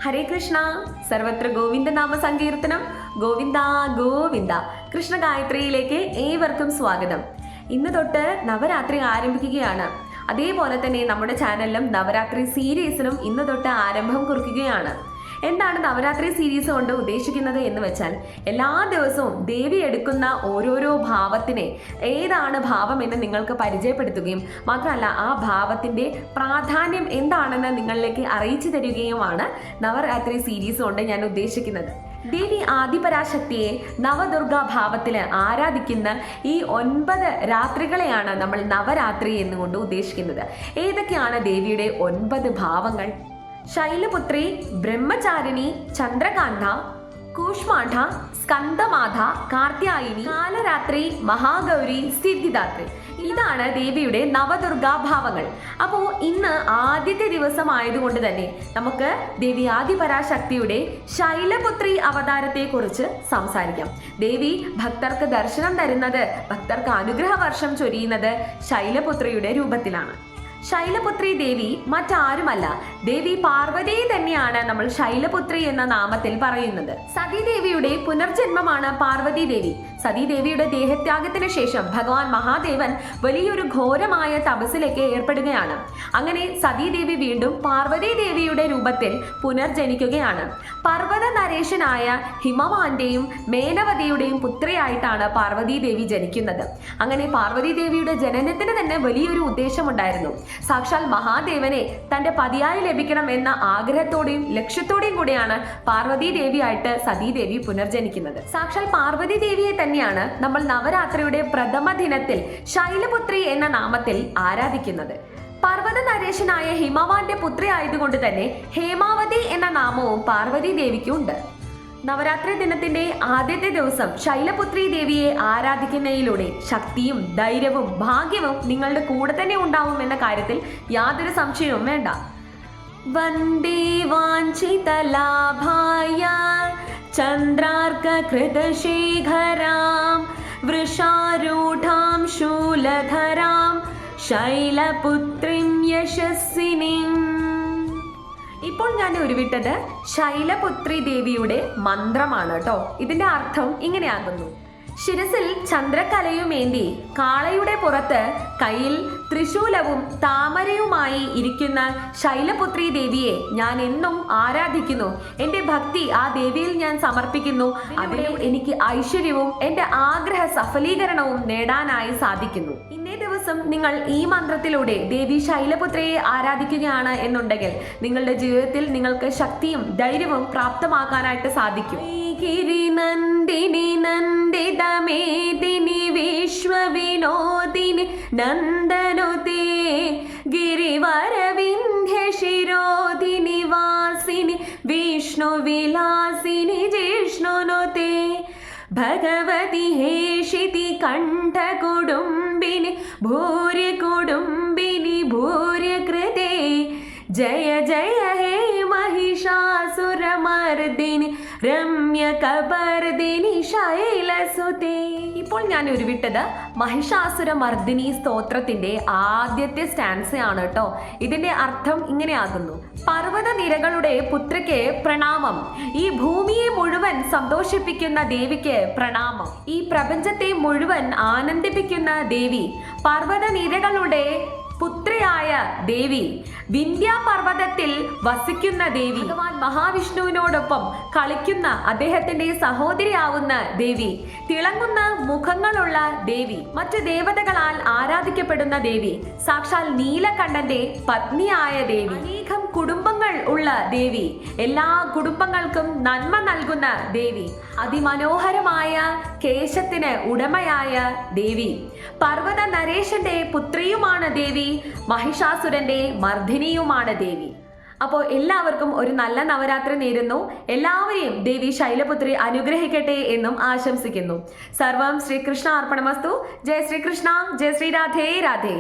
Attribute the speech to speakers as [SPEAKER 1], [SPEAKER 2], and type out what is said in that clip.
[SPEAKER 1] ഹരേ കൃഷ്ണ. സർവത്ര ഗോവിന്ദ നാമ സങ്കീർത്തനം. ഗോവിന്ദ ഗോവിന്ദ. കൃഷ്ണ ഗായത്രിയിലേക്ക് ഏവർക്കും സ്വാഗതം. ഇന്ന് തൊട്ട് നവരാത്രി ആരംഭിക്കുകയാണ്. അതേപോലെ തന്നെ നമ്മുടെ ചാനലിലും നവരാത്രി സീരീസിനും ഇന്ന് തൊട്ട് ആരംഭം കുറിക്കുകയാണ്. എന്താണ് നവരാത്രി സീരീസ് കൊണ്ട് ഉദ്ദേശിക്കുന്നത് എന്ന് വെച്ചാൽ, എല്ലാ ദിവസവും ദേവി എടുക്കുന്ന ഓരോരോ ഭാവത്തിനെ ഏതാണ് ഭാവം എന്ന് നിങ്ങൾക്ക് പരിചയപ്പെടുത്തുകയും മാത്രമല്ല ആ ഭാവത്തിൻ്റെ പ്രാധാന്യം എന്താണെന്ന് നിങ്ങളിലേക്ക് അറിയിച്ചു തരികയുമാണ് നവരാത്രി സീരീസ് കൊണ്ട് ഞാൻ ഉദ്ദേശിക്കുന്നത്. ദേവി ആദിപരാശക്തിയെ നവദുർഗ ഭാവത്തിൽ ആരാധിക്കുന്ന ഈ 9 രാത്രികളെയാണ് നമ്മൾ നവരാത്രി എന്നുകൊണ്ട് ഉദ്ദേശിക്കുന്നത്. ഏതൊക്കെയാണ് ദേവിയുടെ 9 ഭാവങ്ങൾ? ശൈലപുത്രി, ബ്രഹ്മചാരിണി, ചന്ദ്രകാന്ത, കൂഷ്മാണ്ഡ, സ്കന്ദമാധ, കാർത്യായിനി, കാലരാത്രി, മഹാഗൗരി, സിദ്ധിദാത്രി. ഇതാണ് ദേവിയുടെ നവദുർഗാ ഭാവങ്ങൾ. അപ്പോൾ ഇന്ന് ആദ്യത്തെ ദിവസം ആയതുകൊണ്ട് തന്നെ നമുക്ക് ദേവി ആദിപരാശക്തിയുടെ ശൈലപുത്രി അവതാരത്തെ കുറിച്ച് സംസാരിക്കാം. ദേവി ഭക്തർക്ക് ദർശനം തരുന്നത്, ഭക്തർക്ക് അനുഗ്രഹ വർഷം ചൊരിയുന്നത് ശൈലപുത്രിയുടെ രൂപത്തിലാണ്. ശൈലപുത്രി ദേവി മറ്റാരുമല്ല, ദേവി പാർവതി തന്നെയാണ് നമ്മൾ ശൈലപുത്രി എന്ന നാമത്തിൽ പറയുന്നത്. സതീദേവിയുടെ പുനർജന്മമാണ് പാർവതി ദേവി. സതീദേവിയുടെ ദേഹത്യാഗത്തിന് ശേഷം ഭഗവാൻ മഹാദേവൻ വലിയൊരു ഘോരമായ തപസ്സിലേക്ക് ഏർപ്പെടുകയാണ്. അങ്ങനെ സതീദേവി വീണ്ടും പാർവതി ദേവിയുടെ രൂപത്തിൽ പുനർജനിക്കുകയാണ്. പർവ്വത നരേശനായ ഹിമവാന്റെയും മേനവതിയുടെയും പുത്രിയായിട്ടാണ് പാർവതി ദേവി ജനിക്കുന്നത്. അങ്ങനെ പാർവതി ദേവിയുടെ ജനനത്തിന് തന്നെ വലിയൊരു ഉദ്ദേശമുണ്ടായിരുന്നു. സാക്ഷാൽ മഹാദേവനെ തന്റെ പതിയായി ലഭിക്കണം എന്ന ആഗ്രഹത്തോടെയും ലക്ഷ്യത്തോടെയും കൂടിയാണ് പാർവതി ദേവിയായിട്ട് സതീദേവി പുനർജനിക്കുന്നത്. സാക്ഷാൽ പാർവതി ദേവിയെ തന്നെയാണ് നമ്മൾ നവരാത്രിയുടെ പ്രഥമ ദിനത്തിൽ ശൈലപുത്രി എന്ന നാമത്തിൽ ആരാധിക്കുന്നത്. പർവ്വത നരേശനായ ഹിമവാന്റെ പുത്രി ആയതുകൊണ്ട് തന്നെ ഹേമാവതി എന്ന നാമവും പാർവതി ദേവിക്കുണ്ട്. നവരാത്രി ദിനത്തിന്റെ ആദ്യത്തെ ദിവസം ശൈലപുത്രി ദേവിയെ ആരാധിക്കുന്നതിലൂടെ ശക്തിയും ധൈര്യവും ഭാഗ്യവും നിങ്ങളുടെ കൂടെ തന്നെ ഉണ്ടാവും എന്ന കാര്യത്തിൽ യാതൊരു സംശയവും വേണ്ട. വന്ദേ വാഞ്ചിതലാഭായ ചന്ദ്രാർക്കകൃതശേഖരാം വൃഷാരൂഢാം ശൂലധരാം ശൈലപുത്രിം യശസ്വിനിം. ഇപ്പോൾ ഞാൻ ഉരുവിട്ടത് ശൈലപുത്രി ദേവിയുടെ മന്ത്രമാണ് കേട്ടോ. ഇതിന്റെ അർത്ഥം ഇങ്ങനെയാകുന്നു: ശിരസിൽ ചന്ദ്രക്കലയുമേന്തി കാളയുടെ പുറത്ത് കയ്യിൽ ത്രിശൂലവും താമരയുമായി ഇരിക്കുന്ന ശൈലപുത്രി ദേവിയെ ഞാൻ എന്നും ആരാധിക്കുന്നു. എൻ്റെ ഭക്തി ആ ദേവിയിൽ ഞാൻ സമർപ്പിക്കുന്നു. അതിലൂടെ എനിക്ക് ഐശ്വര്യവും എൻ്റെ ആഗ്രഹ സഫലീകരണവും നേടാനായി സാധിക്കുന്നു. ഇന്നേ ദിവസം നിങ്ങൾ ഈ മന്ത്രത്തിലൂടെ ദേവി ശൈലപുത്രിയെ ആരാധിക്കുകയാണ് എന്നുണ്ടെങ്കിൽ നിങ്ങളുടെ ജീവിതത്തിൽ നിങ്ങൾക്ക് ശക്തിയും ധൈര്യവും പ്രാപ്തമാക്കാനായിട്ട് സാധിക്കും. നന്ദിനി നന്ദിതമേദിനി വിശ്വവിനോദിനി നന്ദനുതേ ഗിരിവരവിന്ധ്യശിരോദിനി വാസിനി വിഷ്ണുവിലാസിനി ജിഷ്ണുനുതേ ഭഗവതി ഹേഷിതി കണ്ഠകുടുംബിനി ഭൂര്യകുടുംബിനി ഭൂര്യകൃതേ ജയ ജയ ഹേ മഹിഷാസുരമർദിനി രമ്യകപർദിനി ശൈലസുതേ. ഇപ്പോൾ ഞാൻ ഉരുവിട്ടത് മഹിഷാസുരമർദിനി സ്തോത്രത്തിന്റെ ആദ്യത്തെ സ്റ്റാൻസയാണ് കേട്ടോ. ഇതിന്റെ അർത്ഥം ഇങ്ങനെയാകുന്നു: പർവ്വത നിരകളുടെ പുത്രിക്ക് പ്രണാമം. ഈ ഭൂമിയെ മുഴുവൻ സന്തോഷിപ്പിക്കുന്ന ദേവിക്ക് പ്രണാമം. ഈ പ്രപഞ്ചത്തെ മുഴുവൻ ആനന്ദിപ്പിക്കുന്ന ദേവി, പർവ്വത നിരകളുടെ പുത്രിയായ ദേവി, വിന്ധ്യാപർവ്വതത്തിൽ വസിക്കുന്ന ദേവി, ഭഗവാൻ മഹാവിഷ്ണുവിനോടൊപ്പം കളിക്കുന്ന അദ്ദേഹത്തിന്റെ സഹോദരിയാവുന്ന ദേവി, തിളങ്ങുന്ന മുഖങ്ങളുള്ള ദേവി, മറ്റു ദേവതകളാൽ ആരാധിക്കപ്പെടുന്ന ദേവി, സാക്ഷാൽ നീലകണ്ഠന്റെ പത്നിയായ ദേവി, അനേകം കുടുംബങ്ങൾ ഉള്ള ദേവി, എല്ലാ കുടുംബങ്ങൾക്കും നന്മ നൽകുന്ന ദേവി, അതിമനോഹരമായ കേശത്തിന് ഉടമയായ ദേവി, പർവ്വത നരേശന്റെ പുത്രിയുമാണ് ദേവി, മഹിഷാസുരന്റെ മർദ്ദിനിയുമാണ് ദേവി. അപ്പോൾ എല്ലാവർക്കും ഒരു നല്ല നവരാത്രി നേരുന്നു. എല്ലാവരെയും ദേവി ശൈലപുത്രി അനുഗ്രഹിക്കട്ടെ എന്നും ആശംസിക്കുന്നു. സർവം ശ്രീകൃഷ്ണ അർപ്പണമസ്തു. ജയ ശ്രീകൃഷ്ണ, ജയ ശ്രീ രാധേ രാധേ.